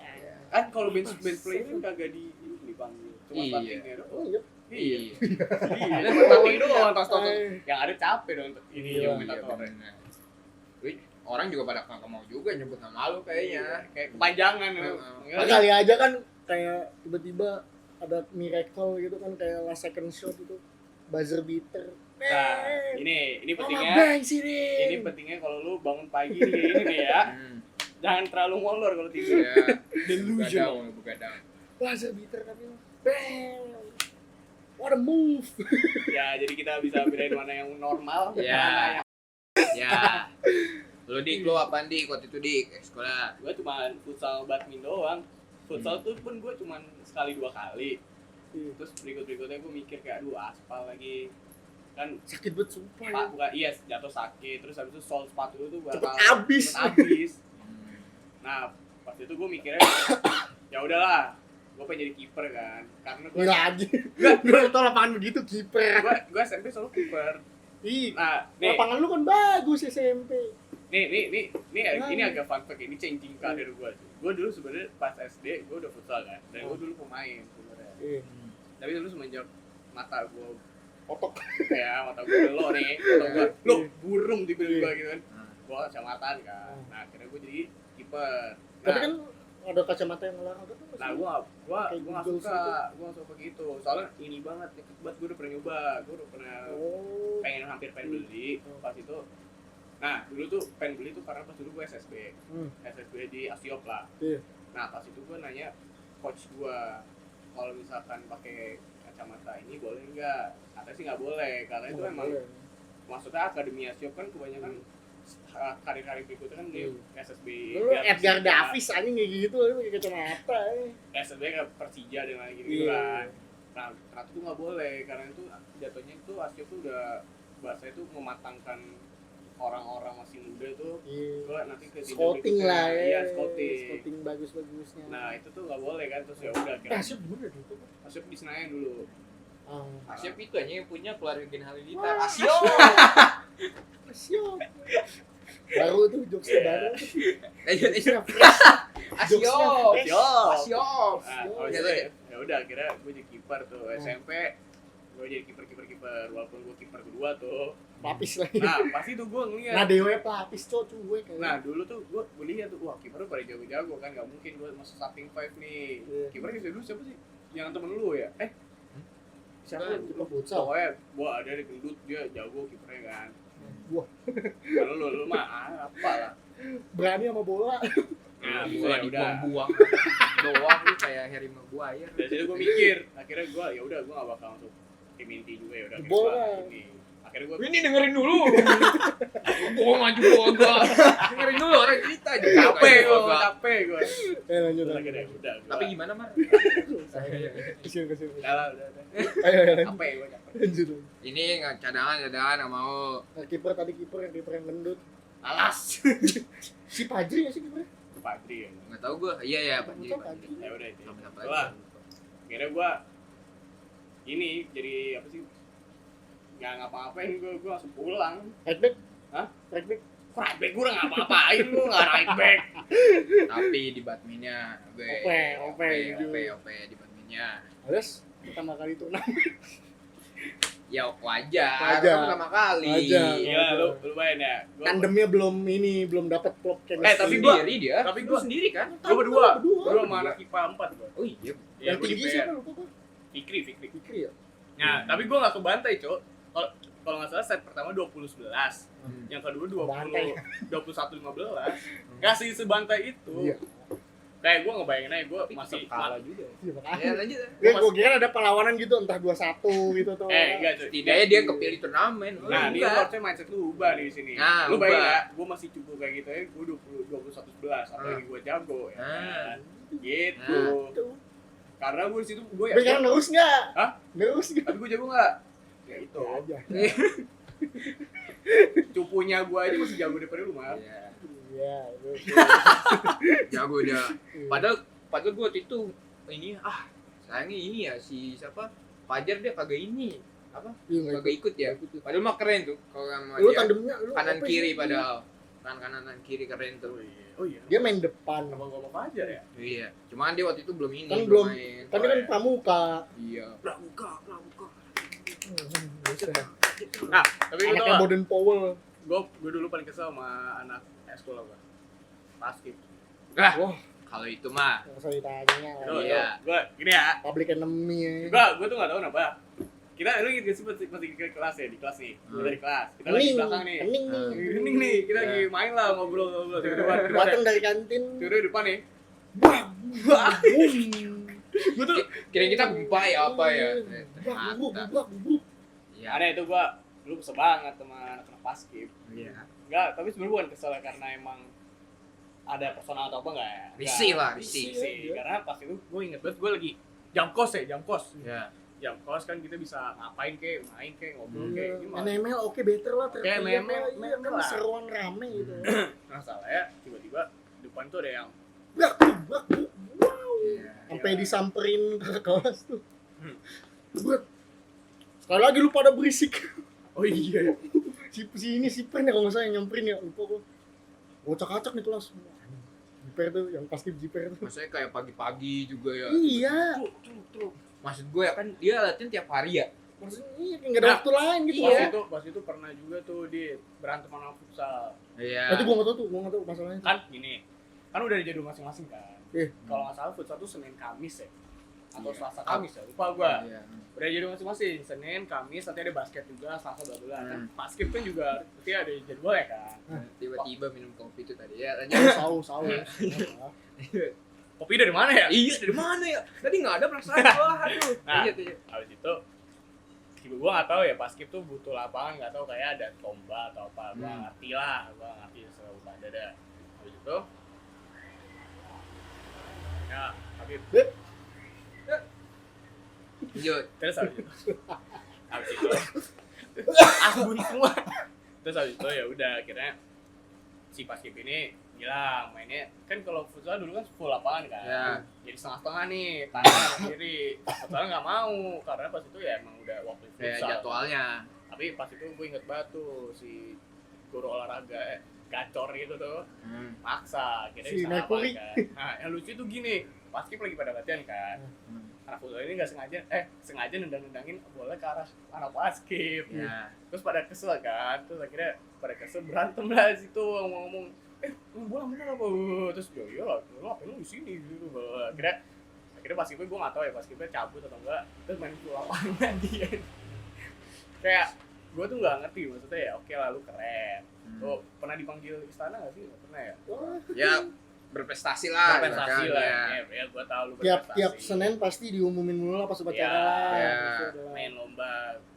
Kan kalau bench play kan kagak dipanggil. Cuma Iya. startingnya Oh doang. iya. Iya. Iya, dan starting doang tos-tos. Yang ada capek dong ini Iya, yang minta Iya, tore. bener. Wih, orang juga pada kagak mau juga nyebut nama lu kayaknya. Kayak kepanjangan ya. Nah, kali aja kan kayak tiba-tiba ada miracle gitu kan kayak last second shot itu buzzer beater. Nah, ini pentingnya. Bang sini. Ini pentingnya kalau lu bangun pagi nih kayak ini nih ya. Jangan terlalu molor kalau tidur. Iya. Delusional. Begadang. Buzzer beater tapi bang. What a move. Ya, jadi kita bisa bedain mana yang normal, Ya. mana yang Ya. Lu Dik, lu apaan Dik? Waktu itu Dik, sekolah. gue cuma futsal badminton doang. Futsal tuh pun gue cuma sekali 2 kali. Terus berikutnya gue mikir kayak aduh aspal lagi kan Sakit banget sumpah. pak bukan iya jatuh sakit terus habis itu sol sepatu itu Cepet bakal habis. cepet habis. Nah pas itu gue mikirnya ya udahlah gue pengen jadi kiper kan karena gue Gila aja. Gue tau lapangan begitu kiper. gue SMP selalu kiper. Ih, Nah nih lapangan lu kan bagus SMP. ini agak fun fact ini changing karir gue. Gue dulu sebenarnya pas SD gue udah futsal kan dan gue dulu pemain sebenarnya. Tapi dulu semenjak mata gue Otok. ya mata gue lo nih mata gue lo burung tiba-tiba gitu kan gue kacamataan kan nah akhirnya gue jadi kiper. Tapi Nah, kan ada kacamata yang olahraga tuh. nah Kayak gue nggak Google suka gitu soalnya ini banget deket banget gue udah pernah nyoba gue udah pernah Oh. hampir pengen beli pas itu. Nah dulu tuh pengen beli tuh karena pas dulu gue SSB di Asiop lah. Iya. Nah pas itu gue nanya coach gue kalau misalkan pakai kacamata ini boleh nggak? Katanya sih nggak boleh karena itu emang maksudnya akademi Asiop kan kebanyakan karir-karir berikutnya kan di SSB. Lu Edgar Davis anjing kayak gitu lu pakai kacamata. SSB ke Persija dan lain gitu kan. ternyata tuh nggak boleh karena itu jatuhnya itu Asia tuh udah bahasa itu mematangkan orang-orang masih muda tuh gua nanti ke scouting lah iya scouting bagus-bagusnya. nah itu tuh nggak boleh kan terus ya udah kira Asyik bener itu. Asyik di Senayan dulu Asyap itu aja yang punya keluarga Gen Halilintar. Asyo. Asyik. Baru tuh jokesnya baru. Ayo. Jokesnya fresh. Asyo. Asyik. Asyo. Nah, kalau itu ya udah akhirnya gue jadi kiper tuh SMP gue jadi kiper walaupun gue kiper kedua tuh Pelapis lagi. nah pasti tuh gue ngeliat Nah dewe pelapis cuy kayak. nah dulu tuh gue lihat tuh wah kipernya pada jago-jago kan nggak mungkin gue masuk starting 5 nih kipernya dulu siapa sih yang temen lu ya siapa Kiper futsal. pokoknya gue ada di gendut dia jago kipernya kan Wah. kalau lu mah apa lah Berani sama bola. nah Bola ya udah dibuang-buang. Doang lu kayak Harry Maguire. dari situ gue mikir akhirnya gue ya udah gue nggak bakal masuk tim inti juga ya udah Bola. akhirnya gue Ini dengerin dulu. Gua maju gua. Dengerin dulu orang cerita aja. capek gue Lanjut Terus lagi. akhirnya udah Tapi gimana, Mar? Kesian. udah Ayo lanjut. capek gue capek Lanjut. Ini nggak cadangan nggak mau. Nah, kiper yang gendut. alas Si Pajri ya sih kipernya? Fadri ya Nggak tahu gua. Iya Pak. Bukan Pajri. ya udah itu Sama-sama lah aja. akhirnya gue ini jadi apa sih nggak ngapa-ngapain gue langsung pulang Right back? Hah? Right back? right back gue udah ngapa-ngapain gue nggak right back Tapi di badminnya OP di badminnya. Alias pertama kali turnamen. Ya wajar. Wajar. Pertama kali. Wajar. gila lu bayangin ya Tandemnya belum dapat klub chemistry. tapi Gua gua- sendiri dia. tapi Lu gua- sendiri kan? gue berdua Berdua. sama anak IPA 4 gue Oh iya. yang gua di tinggi PR. siapa lupa gua? Fikri Fikri ya? nah tapi gue nggak kebantai cok kalau nggak salah set pertama 20-11 yang kedua 20 Kebantai. 21-15 ngasih sebantai itu Iya. kayak gue ngebayangin aja gue Tapi masih tetap kalah juga. Iya, makanya. Ya lanjut. Gue kira ada perlawanan gitu entah 2-1 gitu tuh. enggak cuy Setidaknya dia kepilih turnamen. nah ini enggak. harusnya mindset lu ubah nih di sini Nah, lu bayangin ubah. ya gue masih cupu kayak gitu ya gue 21-11 apalagi gue jago ya kan? Gitu Tuh. karena gue di situ gue Tapi sekarang nerus nggak? Hah? Nerus nggak? tapi gue jago nggak ya itu Aja. cupunya gue aja masih jago daripada lu mah Iya. Iya. terus. Jago dia. Padahal gua waktu itu ini sayangnya ini ya si siapa? Fajar dia kagak ini. Apa? Iya, nggak Kagak ikut ya. Padahal mah keren tuh kalau sama Lu dia. tandemnya lu Kanan apa kiri sih? padahal. Kanan kiri keren tuh. oh iya Dia main depan. abang gue apa aja ya Iya. Cuman dia waktu itu belum ini, Kan belum belum. main. Kan dia kan pramuka. Iya. pramuka Bisa. nah tapi lu tau Anaknya gak Boden Powell. gue dulu paling kesel sama anak sekolah gue basket Wah, Kalau itu mah nggak usah ditanya. Iya. gue gini ya Public enemy ya. gue tuh nggak tahu kenapa lu inget gak sih masih di kelas ya di kelas nih kita di kelas kita lagi di Hening, belakang nih hening nih. hening nih kita lagi main lah ngobrol tiba-tiba Datang dari kantin. tiba-tiba di depan nih Bang. gue tuh kira kita gempa ya apa ya? Bubuk. Iya. aneh itu gue lu kesel banget sama anak-anak basket Iya. enggak tapi sebenarnya bukan kesel karena emang ada personal atau apa enggak ya Risih lah, risih. risih. sih karena pas itu gue inget banget gue lagi jam kos Iya. jam kos kan kita bisa ngapain kek main kek ngobrol kek gimana NML oke better lah. Oke, teriak-teriak NML, lah. Iya kan lah. seruan rame gitu. masalah ya tiba-tiba depan tuh ada yang Bak. Iya. Sampai disamperin ke kelas tuh. Buat. Sekali lagi lu pada berisik. oh iya Si ini si Pren ya kalau nggak salah yang nyamperin ya lupa gua. Bocah-kacak nih kelas. Jiper tuh yang pasti jiper tuh. Maksudnya kayak pagi-pagi juga ya. Iya. Maksud gue ya kan dia latihan tiap hari ya. Maksudnya iya kayak nggak ada waktu lain gitu. Iya. pas itu pernah juga tuh di berantem sama futsal Iya. Tapi gua nggak tahu masalahnya. kan gini kan udah ada jadwal masing-masing kan Iya. kalau nggak salah futsal tuh Senin Kamis ya atau Iya. Selasa Kamis ya lupa gua Iya. udah ada jadwal masing-masing Senin Kamis nanti ada basket juga Selasa bla kan basket kan juga berarti ada jadwal ya kan Tiba-tiba minum kopi itu tadi ya. Lanjut. Saus. kopi dari mana ya Iya, dari mana ya? Tadi nggak ada perasaan gua. Aduh. Nah. Lanjut. habis itu ibu gua nggak tahu ya basket tuh butuh lapangan nggak tahu kayak ada lomba atau apa gua ngerti lah gua ngerti selalu ada habis itu ya habis Lanjut. Terus habis itu abun semua. Terus habis itu ya udah akhirnya si Paskib ini bilang mainnya kan kalau futsal dulu kan full lapangan kan. Ya. Jadi setengah-setengah nih, tangan sendiri. Futsal nggak mau karena pas itu ya emang udah waktu Kayak futsal. jadwalnya. Tapi pas itu gue inget banget tuh si guru olahraga gacor gitu tuh maksa akhirnya Si bisa Mercury. kan. Nah yang lucu tuh gini Paskib lagi pada latihan kan anak futsal ini nggak sengaja nendang-nendangin bola ke arah anak Paskib Ya. terus pada kesel kan terus akhirnya pada kesel berantem lah di situ ngomong bola bener apa terus ya iyalah lu apa lu di sini gitu akhirnya Paskibnya gue nggak tahu ya Paskibnya cabut atau enggak terus main full lapangan dia kayak gue tuh nggak ngerti maksudnya ya oke lah lu keren lu pernah dipanggil istana nggak sih nggak pernah ya Ya berprestasi lah. berprestasi kan, lah ya. ya gue tahu lu berprestasi Tiap Senin pasti diumumin mulu lah pas upacara Ya, lah. ya. Pasti ada lah. main lomba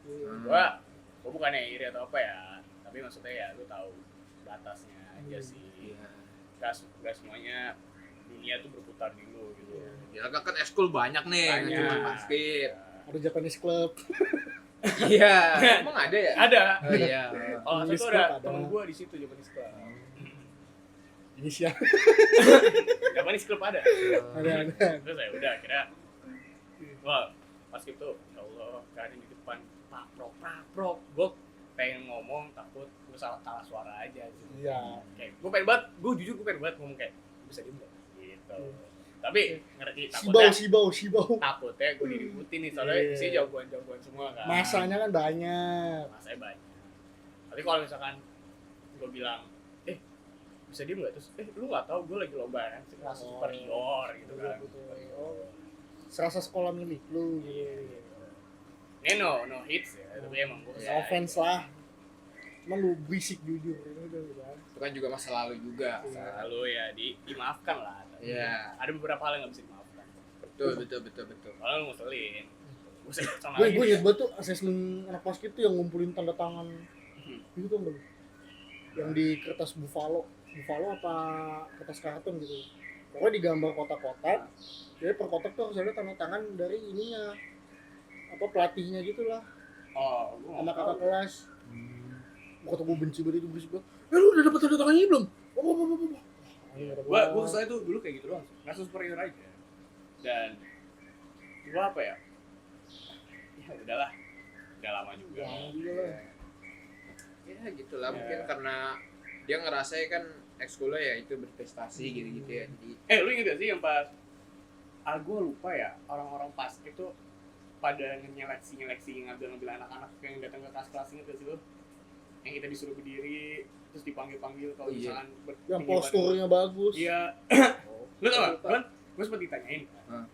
Hmm. gue bukannya iri atau apa ya tapi maksudnya ya lu tahu batasnya aja sih Iya. gak semuanya dunia tuh berputar di lu gitu Ya kan eskul banyak nih, Banyak. cuma basket. Ada Japanese Club. Iya, emang ada ya? ada Oh iya. oh Japanese satu Club ada ada. temen gue di situ Japanese Club Ini sih Japanese Club ada ada. terus ya udah akhirnya wah pas gitu ya Allah keadaan di depan paprok gue pengen ngomong takut gue salah suara aja gitu. Iya. Kayak gue pengen banget gue pengen banget ngomong kayak bisa diem gak? Gitu tapi ngerti Shibau. takutnya gue diributin nih soalnya Iya. isi jagoan-jagoan semua kan Masanya kan banyak. masanya banyak tapi kalau misalkan gue bilang bisa diem gak? Terus lu gak tahu gue lagi lomba kan kelas Oh. superior gitu kan Oh. Serasa sekolah milik lu gitu. ini no hits ya tapi emang gue Ya, offense lah. Cuman lu berisik jujur gitu kan. Itu kan juga masa lalu juga. selalu ya dimaafkan lah Iya. ada beberapa hal yang gak bisa dimaafkan Betul. kalau lu ngeselin gue sama Gue lagi inget banget tuh asesmen anak basket tuh yang ngumpulin tanda tangan gitu tuh enggak? Yang di kertas buffalo apa kertas karton gitu. Pokoknya digambar kotak-kotak. Jadi per kotak tuh harus ada tanda tangan dari ininya. Apa pelatihnya gitu lah. oh gue Sama gak tahu kakak kelas. Kata gue benci banget itu berisik banget. Lu udah dapet tanda tangannya belum? gue kesel itu dulu kayak gitu doang nggak superior aja dan gue apa ya udahlah udah lama juga Lama juga lah. Ya gitulah, Ya. mungkin karena dia ngerasain kan ekskulnya ya itu berprestasi gitu-gitu ya. Jadi lu inget gak sih yang pas gue lupa ya orang-orang basket tuh pada nyeleksi ngambil anak-anak yang datang ke kelas inget gak sih lu yang kita disuruh berdiri terus dipanggil kalau Oh, iya. misalkan Yang posturnya bagus. iya lu tau gak kan gue sempat ditanyain kan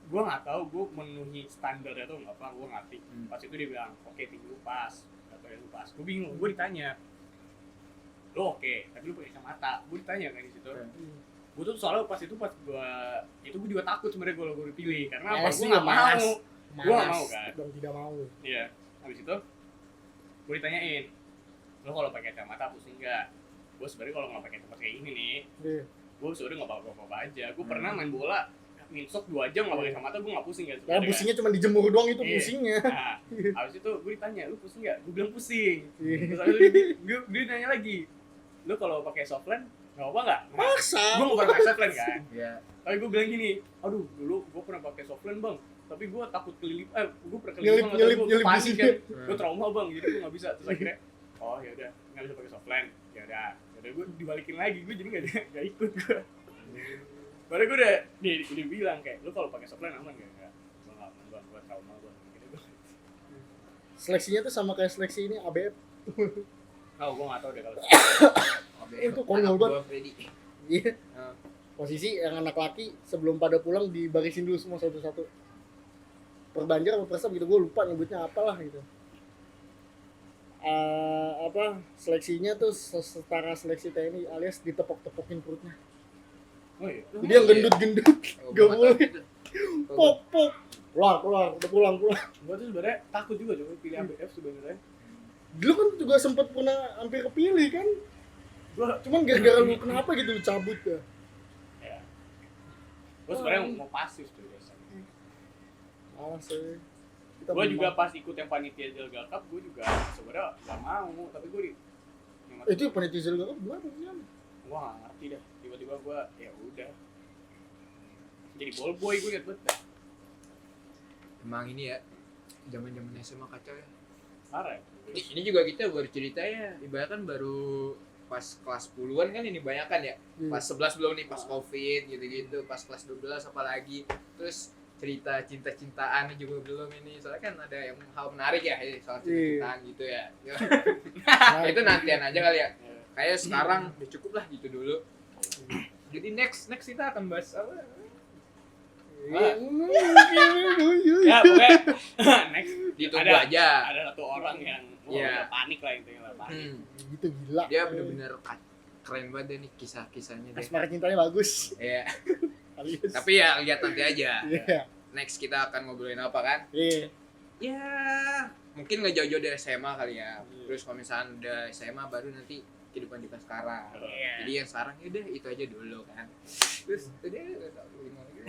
gue nggak tahu gue memenuhi standarnya tuh nggak apa gue ngerti pas itu dia bilang oke tinggi lu pas atau lu pas gue bingung gue ditanya lu oke tapi lu pakai kacamata gue ditanya kan di situ gue tuh soalnya pas gue juga takut sebenarnya kalau gue dipilih karena apa Malas gue juga, nggak mau malas. Gua nggak mau, kan? Dan tidak mau. iya habis itu gue ditanyain lu kalau pakai kacamata pusing nggak gue sebenarnya kalau nggak pakai kacamata kayak ini nih Iya. gue sebenarnya nggak apa-apa aja gue pernah main bola minsok 2 jam nggak pakai kacamata gue nggak pusing kan Ya pusingnya cuma dijemur doang itu Iya. pusingnya. nah habis itu gue ditanya lu pusing nggak gue bilang pusing Iya. terus habis itu dia nanya lagi lu kalau pakai softland nggak apa nggak Maksa. gue nggak pernah pakai softland kan ya tapi gue bilang gini aduh dulu gue pernah pakai softland bang tapi gue takut gue pernah Nyelip kelilip di gue panik sini. kan gue trauma bang jadi gue nggak bisa terus akhirnya oh ya udah nggak bisa pakai softland ya udah gue dibalikin lagi gue jadi nggak ikut gue padahal gue udah bilang kayak lu kalau pakai softline aman gak? Gue nggak aman bang, gue trauma bang. Gitu gue. Seleksinya tuh sama kayak seleksi ini ABF. Oh, gue nggak tahu deh kalau. Itu konyol banget. Freddy. Iya. Nah. Posisi yang anak laki sebelum pada pulang dibarisin dulu semua satu-satu. Perbanjir apa persab gitu, gue lupa nyebutnya apalah gitu. Seleksinya tuh setara seleksi TNI alias ditepok-tepokin perutnya. Oh iya. Jadi yang gendut-gendut Oh, gak gua boleh. tahu itu. Pok. Keluar, udah pulang. Gue tuh sebenarnya takut juga coba pilih ABF sebenarnya. Dulu kan juga sempet pernah hampir kepilih kan. Cuman gara-gara lu kenapa gitu lu cabut ya. Ya. Gue sebenarnya mau pasif tuh biasanya. Alas sih. Kita Gue belum juga mau. pas ikut yang panitia Jalga Cup, gue juga sebenarnya nggak mau, tapi gue Itu panitia Zelda kan gimana sih? gue nggak ngerti dah. Tiba-tiba gue ya udah jadi ball boy gue liat banget. Emang ini ya zaman-zaman SMA kacau ya. Parah. Ya? Ini juga kita baru cerita ya, ibaratnya kan baru pas kelas 10-an kan ini banyak kan ya. Pas 11 belum nih, pas Covid gitu-gitu, pas kelas 12 apalagi. Terus cerita cinta-cintaan juga belum ini. Soalnya kan ada yang hal menarik ya soal cinta-cintaan gitu ya. Itu nantian aja kali ya. Kayak sekarang udah cukup lah gitu dulu. Jadi next kita akan bahas apa? Ya pokoknya next Ditunggu aja. ada satu orang yang Iya. udah panik lah intinya lah panik. Gitu gila. Dia bener-bener keren banget deh nih kisah-kisahnya deh. Asmara cintanya bagus. Iya. Alias. Tapi ya lihat nanti aja. Iya. Next kita akan ngobrolin apa kan? Iya. Ya mungkin nggak jauh-jauh dari SMA kali ya. Terus kalau misalnya udah SMA baru nanti kehidupan kita sekarang. Iya. Jadi yang sekarang ya udah itu aja dulu kan. Terus udah nggak tahu gimana gitu.